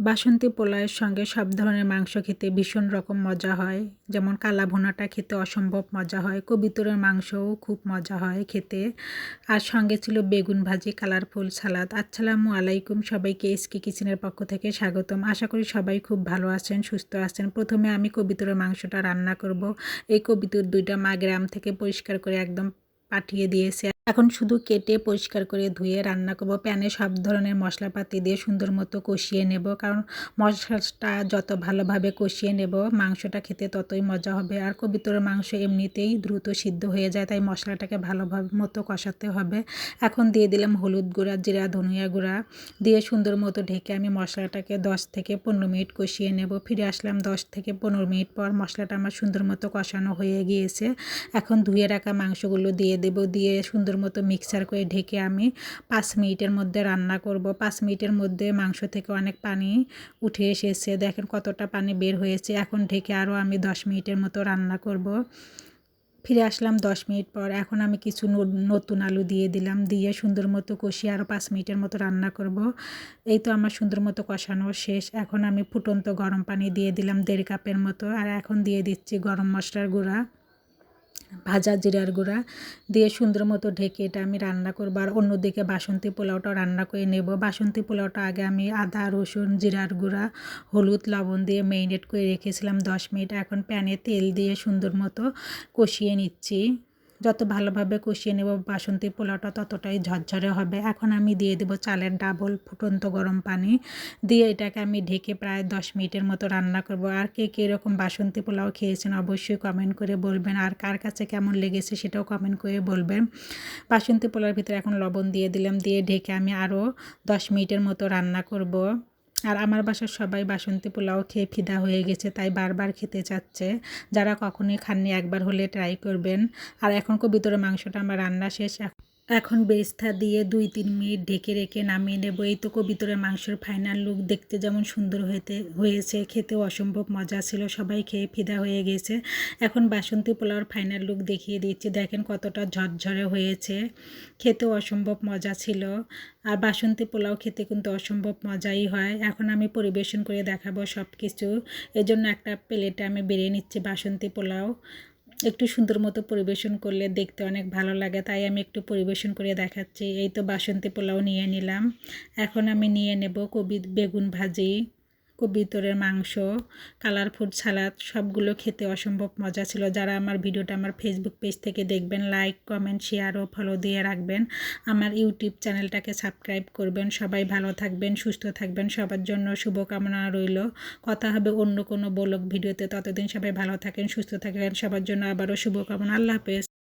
বাসন্তী পোলাওয়ের সঙ্গে সব ধরনের মাংস খেতে ভীষণ রকম মজা হয়। যেমন কালা ভুনাটা খেতে অসম্ভব মজা হয়, কবিতরের মাংসও খুব মজা হয় খেতে। আর সঙ্গে ছিল বেগুন ভাজি, কালারফুল সালাদ। আসসালামু আলাইকুম, সবাইকে এসকে কিচেনের পক্ষ থেকে স্বাগতম। আশা করি সবাই খুব ভালো আছেন, সুস্থ আছেন। প্রথমে আমি কবিতরের মাংসটা রান্না করব। এই কবিতর দুইটা মা গ্রাম থেকে পরিষ্কার করে একদম পাঠিয়ে দিয়েছে। এখন শুধু কেটে পরিষ্কার করে ধুয়ে রান্না করব। প্যানে সব ধরনের মশলাপাতি দিয়ে সুন্দর মতো কষিয়ে নেব, কারণ মশলাটা যত ভালোভাবে কষিয়ে নেব মাংসটা খেতে ততই মজা হবে। আর কবিতরের মাংস এমনিতেই দ্রুত সিদ্ধ হয়ে যায়, তাই মশলাটাকে ভালোভাবে মতো কষাতে হবে। এখন দিয়ে দিলাম হলুদ গুঁড়া, জিরা, ধনিয়া গুঁড়া দিয়ে সুন্দর মতো ঢেকে আমি মশলাটাকে 10 থেকে 15 মিনিট কষিয়ে নেব। ফিরে আসলাম 10 থেকে 15 মিনিট পর। মশলাটা আমার সুন্দর মতো কষানো হয়ে গিয়েছে। এখন ধুয়ে রাখা মাংসগুলো দিয়ে দেব, দিয়ে সুন্দর মতো মিক্সার করে ঢেকে আমি 5 মিনিটের মধ্যে রান্না করব। 5 মিনিটের মধ্যে মাংস থেকে অনেক পানি উঠে এসেছে, দেখেন কতটা পানি বের হয়েছে। এখন ঢেকে আরও আমি 10 মিনিটের মতো রান্না করব। ফিরে আসলাম 10 মিনিট পর। এখন আমি কিছু নতুন আলু দিয়ে দিলাম, দিয়ে সুন্দর মতো কষিয়ে আরও 5 মিনিটের মতো রান্না করব। এই তো আমার সুন্দর মতো কষানো শেষ। এখন আমি ফুটন্ত গরম পানি দিয়ে দিলাম 1.5 কাপের মতো। আর এখন দিয়ে দিচ্ছি গরম মশলার গুঁড়া, ভাজা জিরার গুঁড়া দিয়ে সুন্দর মতো ঢেকে এটা আমি রান্না করবো। আর অন্যদিকে বাসন্তী পোলাওটা রান্না করে নেব। বাসন্তী পোলাওটা আগে আমি আদা, রসুন, জিরার গুঁড়া, হলুদ, লবণ দিয়ে ম্যারিনেট করে রেখেছিলাম 10 মিনিট। এখন প্যানে তেল দিয়ে সুন্দর মতো কষিয়ে নিচ্ছি। যত ভালোভাবে কষিয়ে নেব বাসন্তী পোলাওটা ততটাই ঝরঝরে হবে। এখন আমি দিয়ে দেব চালের ডাবল ফুটন্ত গরম পানি, দিয়ে এটাকে আমি ঢেকে প্রায় 10 মিনিটের মতো রান্না করব। আর কে কে এরকম বাসন্তী পোলাও খেয়েছেন অবশ্যই কমেন্ট করে বলবেন, আর কার কাছে কেমন লেগেছে সেটাও কমেন্ট করে বলবেন। বাসন্তী পোলাওর ভিতরে এখন লবণ দিয়ে দিলাম, দিয়ে ঢেকে আমি আরও 10 মিনিটের মতো রান্না করব। আর আমার বাসার সবাই বাসন্তী পোলাও খেয়ে ফিদা হয়ে গেছে, তাই বারবার খেতে চাচ্ছে। যারা কখনোই খাননি একবার হলে ট্রাই করবেন। আর এখন কবিতরের মাংসটা আমার রান্না শেষ। এখন বেরেস্তা দিয়ে 2-3 মিনিট ঢেকে রেখে নামিয়ে নেব। এই তো কবিতরের মাংসের ফাইনাল লুক। দেখতে যেমন সুন্দর হয়েছে, খেতেও অসম্ভব মজা ছিল, সবাই খেয়ে ফিদা হয়ে গেছে। এখন বাসন্তী পোলাওর ফাইনাল লুক দেখিয়ে দিচ্ছি, দেখেন কতটা ঝরঝরে হয়েছে, খেতেও অসম্ভব মজা ছিল। আর বাসন্তী পোলাও খেতে কিন্তু অসম্ভব মজাই হয়। এখন আমি পরিবেশন করে দেখাবো সব কিছু। এজন্য একটা প্লেটে আমি বেরিয়ে নিচ্ছি বাসন্তী পোলাও। একটু সুন্দর মতো পরিবেশন করলে দেখতে অনেক ভালো লাগে, তাই আমি একটু পরিবেশন করে দেখাচ্ছি। এই তো বাসন্তী পোলাও নিয়ে নিলাম। এখন আমি নিয়ে নেব বেগুন ভাজি, কবিতরের মাংস, কালারফুল সালাদ। সবগুলো খেতে অসম্ভব মজা ছিল। যারা আমার ভিডিওটা আমার ফেসবুক পেজ থেকে দেখবেন, লাইক, কমেন্ট, শেয়ার ও ফলো দিয়ে রাখবেন। আমার ইউটিউব চ্যানেলটাকে সাবস্ক্রাইব করবেন। সবাই ভালো থাকবেন, সুস্থ থাকবেন, সবার জন্য শুভকামনা রইল। কথা হবে অন্য কোনো ব্লগ ভিডিওতে। ততদিন সবাই ভালো থাকেন, সুস্থ থাকবেন, সবার জন্য আবারও শুভকামনা। আল্লাহ হাফেজ।